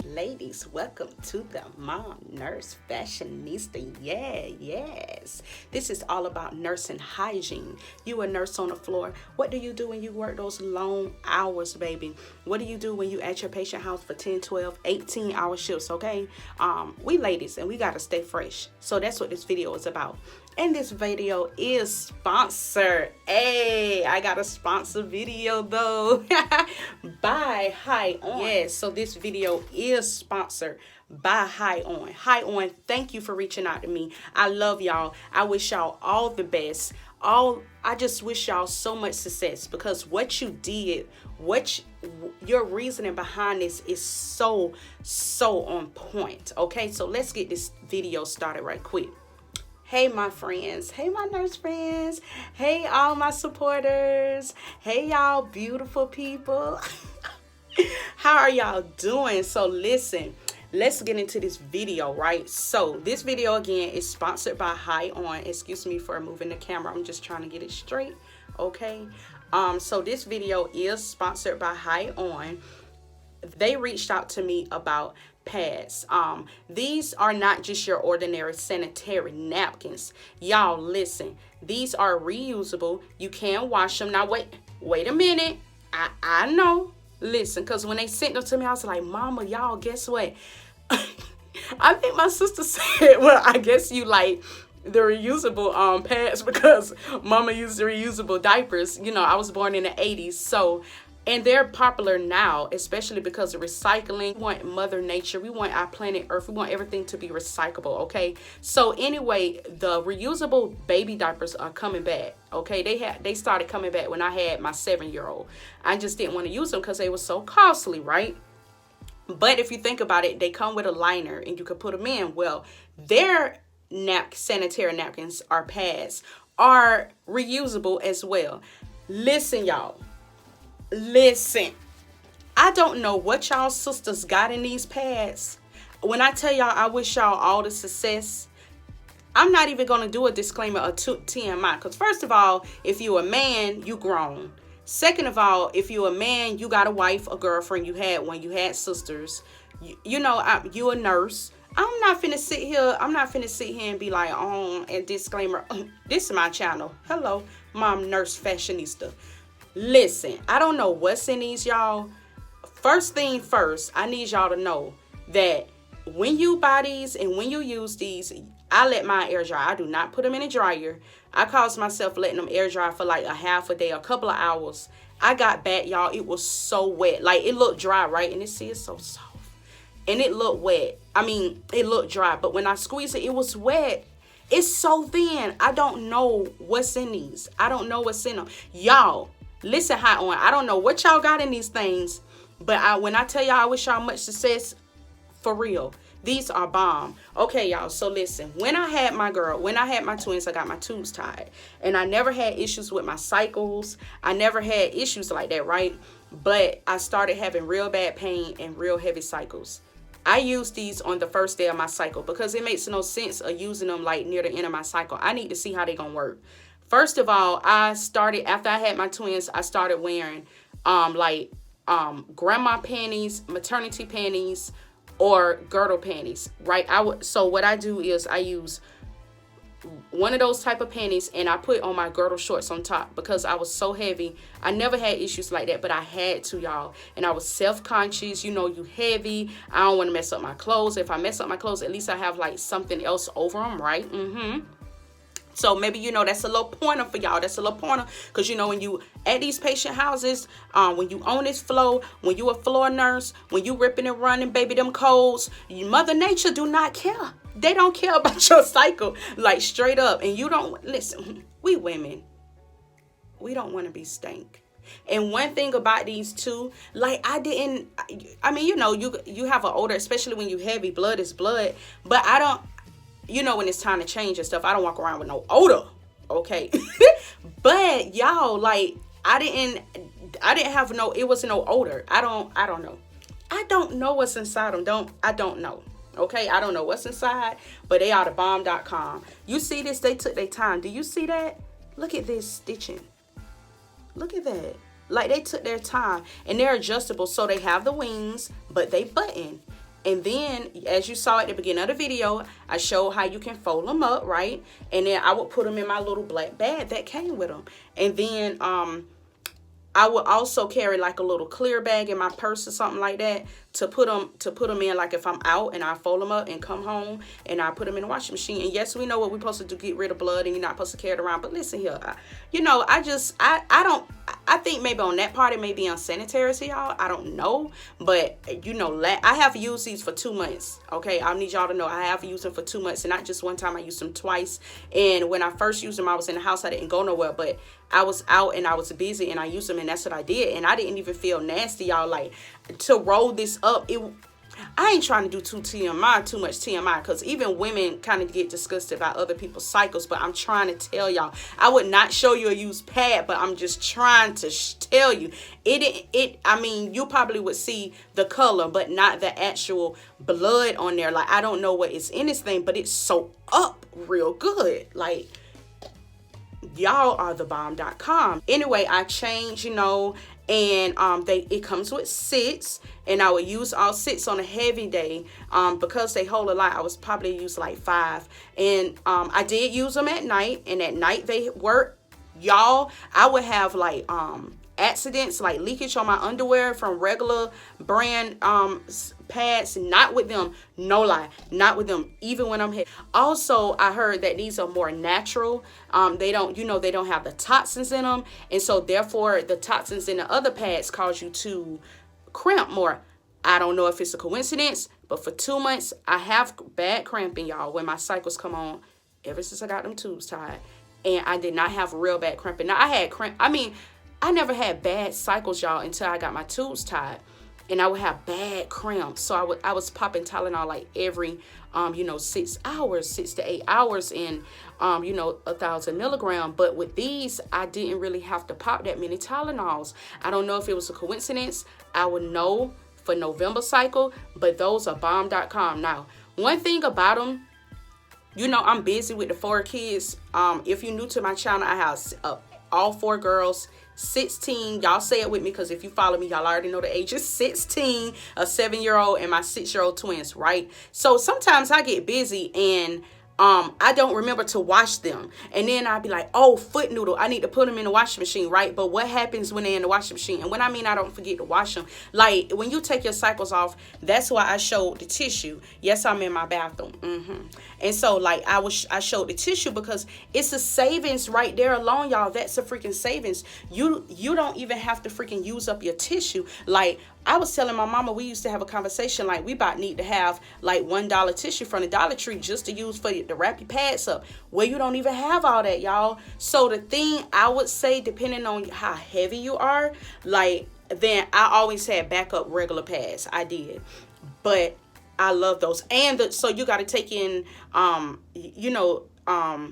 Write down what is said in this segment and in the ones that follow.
ladies, welcome to the Mom Nurse Fashionista. Yes. This is all about nursing hygiene. You a nurse on the floor. What do you do when you work those long hours, baby? What do you do when you at your patient house for 10, 12, 18-hour shifts, okay? We ladies, and we got to stay fresh. So that's what this video is about. And this video is sponsored. Hey, I got a sponsor video though by HighOh. Yes, so this video is sponsored by HighOh. HighOh, thank you for reaching out to me. I love y'all. I wish y'all all the best. I just wish y'all so much success, because what you did, your reasoning behind this is so on point. Okay, so let's get this video started right quick. Hey my friends, hey my nurse friends, hey all my supporters, hey y'all beautiful people. How are y'all doing? So listen, let's get into this video, right? So this video again is sponsored by HighOh. Excuse me for moving the camera, I'm just trying to get it straight, okay? So this video is sponsored by HighOh. They reached out to me about pads. These are not just your ordinary sanitary napkins. Y'all listen, these are reusable. You can wash them. Now wait a minute. I know. Listen, because when they sent them to me, I was like, Mama, y'all, guess what? I think my sister said, well, I guess you like the reusable pads because Mama used the reusable diapers. You know, I was born in the 80s, so. And they're popular now, especially because of recycling. We want Mother Nature. We want our planet Earth. We want everything to be recyclable, okay? So anyway, the reusable baby diapers are coming back, okay? They started coming back when I had my 7-year-old. I just didn't want to use them because they were so costly, right? But if you think about it, they come with a liner and you can put them in. Well, their sanitary napkins or pads are reusable as well. Listen, y'all. Listen, I don't know what y'all sisters got in these pads. When I tell y'all I wish y'all all the success, I'm not even going to do a disclaimer or TMI. Because first of all, if you a man, you grown. Second of all, if you a man, you got a wife, a girlfriend, you had one, you had sisters. You know, you a nurse. I'm not finna sit here and be like, oh, and disclaimer, this is my channel. Hello, Mom Nurse Fashionista. Listen, I don't know what's in these, y'all. First thing first, I need y'all to know that when you buy these and when you use these, I let mine air dry. I do not put them in a dryer. I caused myself letting them air dry for like a half a day, a couple of hours. I got back, y'all. It was so wet. Like, it looked dry, right? And it's so soft. And it looked wet. I mean, it looked dry. But when I squeezed it, it was wet. It's so thin. I don't know what's in these. I don't know what's in them. Y'all. Listen, HighOh, I don't know what y'all got in these things, but when I tell y'all I wish y'all much success, for real, these are bomb. Okay, y'all, so listen, when I had my twins, I got my tubes tied, and I never had issues with my cycles. I never had issues like that, right? But I started having real bad pain and real heavy cycles. I used these on the first day of my cycle because it makes no sense of using them like near the end of my cycle. I need to see how they gonna work. First of all, after I had my twins, I started wearing grandma panties, maternity panties, or girdle panties, right? So what I do is I use one of those type of panties and I put on my girdle shorts on top because I was so heavy. I never had issues like that, but I had to, y'all. And I was self-conscious. You know, you heavy. I don't want to mess up my clothes. If I mess up my clothes, at least I have like something else over them, right? So maybe, you know, that's a little pointer for y'all. That's a little pointer because, you know, when you at these patient houses, when you on this floor, when you a floor nurse, when you ripping and running, baby, them codes, Mother Nature do not care. They don't care about your cycle, like straight up. And you don't, listen, we women, we don't want to be stank. And one thing about these too, like I mean, you know, you have an odor, especially when you heavy, blood is blood, but I don't. You know, when it's time to change and stuff, I don't walk around with no odor, okay? But y'all, like, I didn't have no, it was no odor. I don't know. I don't know what's inside them. I don't know, okay? I don't know what's inside, but they are the bomb.com. You see this? They took their time. Do you see that? Look at this stitching. Look at that. Like, they took their time, and they're adjustable, so they have the wings, but they button. And then, as you saw at the beginning of the video, I showed how you can fold them up, right? And then I would put them in my little black bag that came with them. And then I would also carry like a little clear bag in my purse or something like that to put them in, like if I'm out and I fold them up and come home and I put them in the washing machine. And yes, we know what we're supposed to do, get rid of blood, and you're not supposed to carry it around. But listen here, I think maybe on that part it may be unsanitary to y'all. I don't know. But, I have used these for 2 months. Okay, I need y'all to know I have used them for 2 months, and not just one time. I used them twice. And when I first used them, I was in the house. I didn't go nowhere, but I was out and I was busy and I used them, and that's what I did. And I didn't even feel nasty, y'all. Like, to roll this up, I ain't trying to do too much TMI, because even women kind of get disgusted about other people's cycles. But I'm trying to tell y'all, I would not show you a used pad, but I'm just trying to tell you, I mean, you probably would see the color, but not the actual blood on there. Like, I don't know what is in this thing, but it's soaked up real good. Like, y'all are the bomb.com. Anyway, I changed, and it comes with 6, and I would use all 6 on a heavy day. Because they hold a lot, I was probably use like 5. And I did use them at night, and at night they work. Y'all, I would have like accidents, like leakage on my underwear from regular brand pads. Not with them, no lie, not with them, even when I'm here. Also, I heard that these are more natural. They don't have the toxins in them, and so therefore the toxins in the other pads cause you to cramp more. I don't know if it's a coincidence, but for 2 months I have bad cramping, y'all, when my cycles come on, ever since I got them tubes tied. And I did not have real bad cramping. Now, I had cramp. I mean, I never had bad cycles, y'all, until I got my tubes tied. And I would have bad cramps. So I was popping Tylenol like every 6 hours, 6 to 8 hours, in 1,000 milligrams. But with these, I didn't really have to pop that many Tylenols. I don't know if it was a coincidence. I would know for November cycle, but those are bomb.com. Now, one thing about them, I'm busy with the 4 kids. If you're new to my channel, I have all 4 girls, 16. Y'all say it with me, because if you follow me, y'all already know the ages. 16, a 7-year-old, and my 6-year-old twins, right? So sometimes I get busy and I don't remember to wash them. And then I'd be like, oh, foot noodle, I need to put them in the washing machine, right? But what happens when they're in the washing machine? And when I mean I don't forget to wash them, like when you take your cycles off, that's why I showed the tissue. Yes, I'm in my bathroom. And so like I showed the tissue, because it's a savings right there alone, y'all. That's a freaking savings. You don't even have to freaking use up your tissue. Like, I was telling my mama, we used to have a conversation like we about need to have like $1 tissue from the Dollar Tree just to use for to wrap your pads up. Well, you don't even have all that, y'all. So the thing I would say, depending on how heavy you are, like, then I always had backup regular pads. I did, but I love those. And so you got to take in,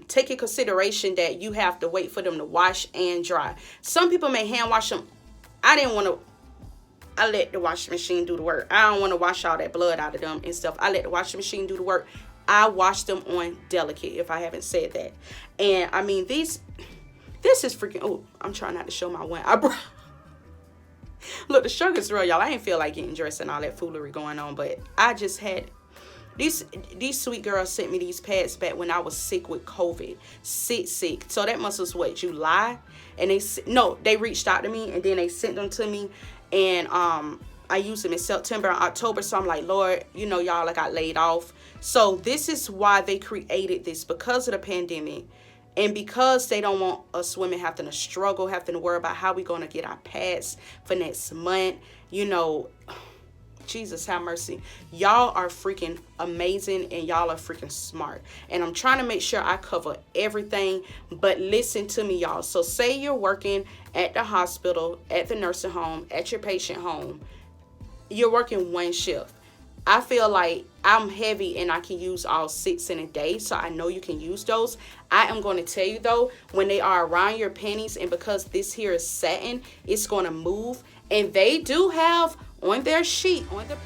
take in consideration that you have to wait for them to wash and dry. Some people may hand wash them. I let the washing machine do the work. I don't want to wash all that blood out of them and stuff. I let the washing machine do the work. I wash them on delicate, if I haven't said that. And I mean, this is freaking, oh, I'm trying not to show my one eyebrow. Look, the sugar's real, y'all. I ain't feel like getting dressed and all that foolery going on, but I just had, these sweet girls sent me these pads back when I was sick with COVID. Sick. So that must was what, July? And they reached out to me, and then they sent them to me. And I used them in September and October. So I'm like, Lord, y'all, I got laid off. So this is why they created this, because of the pandemic. And because they don't want us women having to struggle, having to worry about how we going to get our pads for next month. Jesus have mercy. Y'all are freaking amazing, and y'all are freaking smart. And I'm trying to make sure I cover everything. But listen to me, y'all. So say you're working at the hospital, at the nursing home, at your patient home. You're working one shift. I feel like I'm heavy and I can use all 6 in a day, so I know you can use those. I am going to tell you though, when they are around your panties, and because this here is satin, it's going to move. And they do have on their sheet, on the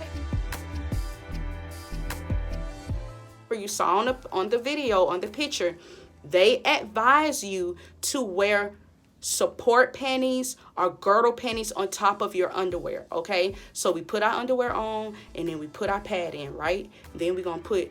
paper, you saw on the video, on the picture, they advise you to wear support panties or girdle panties on top of your underwear, okay? So we put our underwear on, and then we put our pad in, right? Then we're gonna put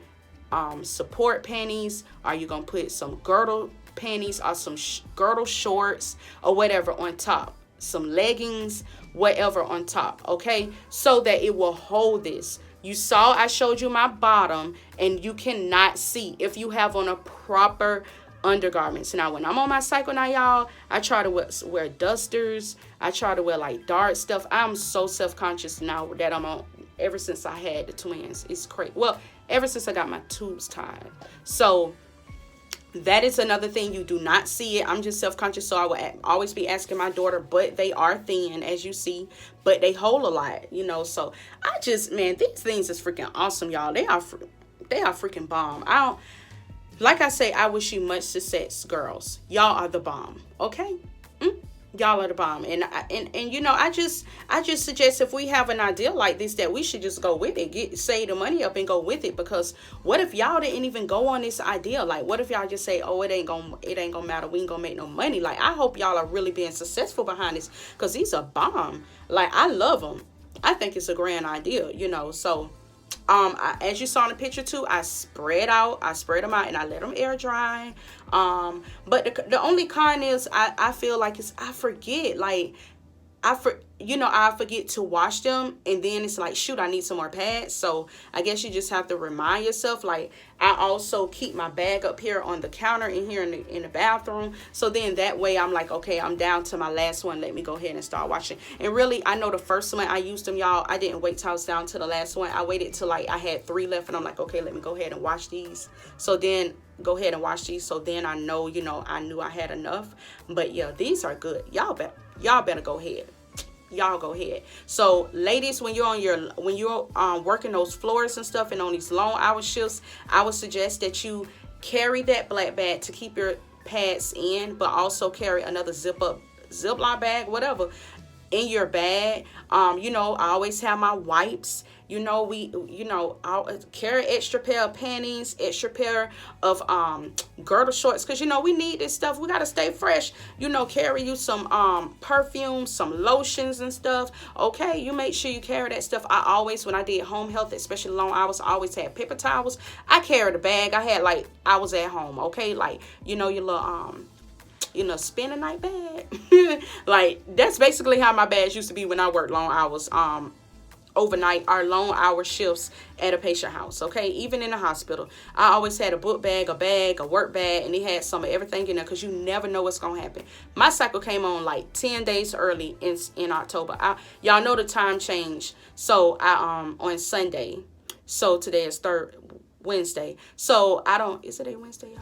support panties, or you're gonna put some girdle panties or some girdle shorts or whatever on top, some leggings, whatever on top, okay? So that it will hold this. You saw I showed you my bottom, and you cannot see if you have on a proper undergarments. Now when I'm on my cycle now, y'all, I try to wear dusters. I try to wear like dark stuff. I'm so self-conscious now that I'm on, ever since I had the twins. It's crazy. Well, ever since I got my tubes tied. So that is another thing. You do not see it. I'm just self-conscious, so I will always be asking my daughter, but they are thin, as you see, but they hold a lot, you know. So I just, man, these things is freaking awesome, y'all. They are freaking bomb. Like I say, I wish you much success, girls. Y'all are the bomb, okay? Y'all are the bomb. And you know, I just suggest if we have an idea like this, that we should just go with it, save the money up and go with it. Because what if y'all didn't even go on this idea? Like, what if y'all just say, oh, it ain't gonna matter, we ain't gonna make no money? Like, I hope y'all are really being successful behind this, because these are bomb. Like, I love them. I think it's a grand idea, you know. So as you saw in the picture too, I spread them out and I let them air dry. But the only con is I feel like I forget, like I forget to wash them, and then it's like, shoot, I need some more pads. So I guess you just have to remind yourself. Like, I also keep my bag up here on the counter in here in the bathroom. So then that way I'm like, okay, I'm down to my last one. Let me go ahead and start washing. And really, I know the first one I used them, y'all, I didn't wait till I was down to the last one. I waited till like I had 3 left, and I'm like, okay, let me go ahead and wash these. So then go ahead and wash these. So then I know, you know, I knew I had enough. But yeah, these are good. Y'all better go ahead. Y'all go ahead. So ladies, when you're working those floors and stuff, and on these long hour shifts, I would suggest that you carry that black bag to keep your pads in, but also carry another Ziploc bag, whatever, in your bag. You know, I always have my wipes. You know, I'll carry extra pair of panties, extra pair of girdle shorts, because, you know, we need this stuff. We got to stay fresh. You know, carry you some perfume, some lotions and stuff. Okay, you make sure you carry that stuff. I always, when I did home health, especially long hours, I always had paper towels. I carried a bag. I had, like, I was at home, okay? Like, you know, your little spend a night bag. Like, that's basically how my bags used to be when I worked long hours, overnight, or long hour shifts at a patient house, okay? Even in the hospital, I always had a book bag, a work bag, and it had some of everything in there, because you never know what's gonna happen. My cycle came on like 10 days early in October. Y'all know the time change. So I on Sunday, so today is Wednesday. So is today Wednesday, y'all?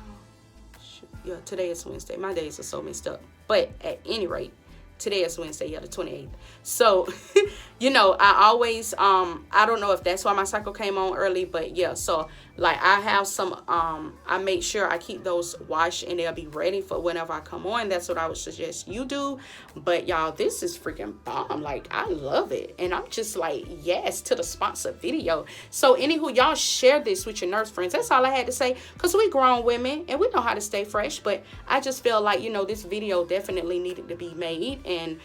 Shoot. Yeah, today is Wednesday. My days are so messed up. But at any rate, today is Wednesday, yeah, the 28th. So, you know, I always, I don't know if that's why my cycle came on early, but yeah, so like I have some, I make sure I keep those washed and they'll be ready for whenever I come on. That's what I would suggest you do. But y'all, this is freaking bomb. Like, I love it. And I'm just like, yes, to the sponsored video. So anywho, y'all share this with your nurse friends. That's all I had to say, because we grown women and we know how to stay fresh. But I just feel like, you know, this video definitely needed to be made. And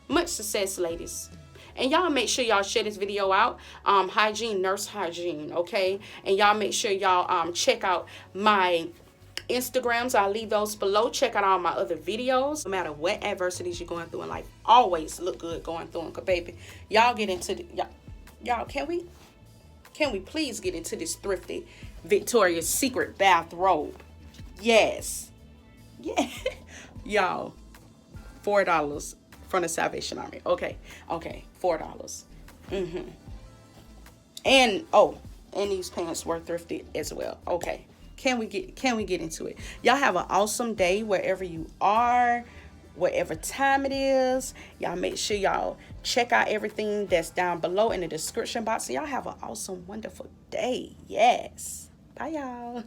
much success, ladies. And y'all make sure y'all share this video out. Hygiene, nurse hygiene, okay? And y'all make sure y'all check out my Instagrams. I'll leave those below. Check out all my other videos. No matter what adversities you're going through in life, always look good going through them. Cause baby, y'all get into y'all. Can we please get into this Thrifty Victoria's Secret bathrobe? Yes, yeah, y'all. $4 from the Salvation Army. Okay, $4. And these pants were thrifted as well. Okay, can we get into it? Y'all have an awesome day wherever you are, whatever time it is. Y'all make sure y'all check out everything that's down below in the description box. So y'all have an awesome, wonderful day. Yes, bye y'all.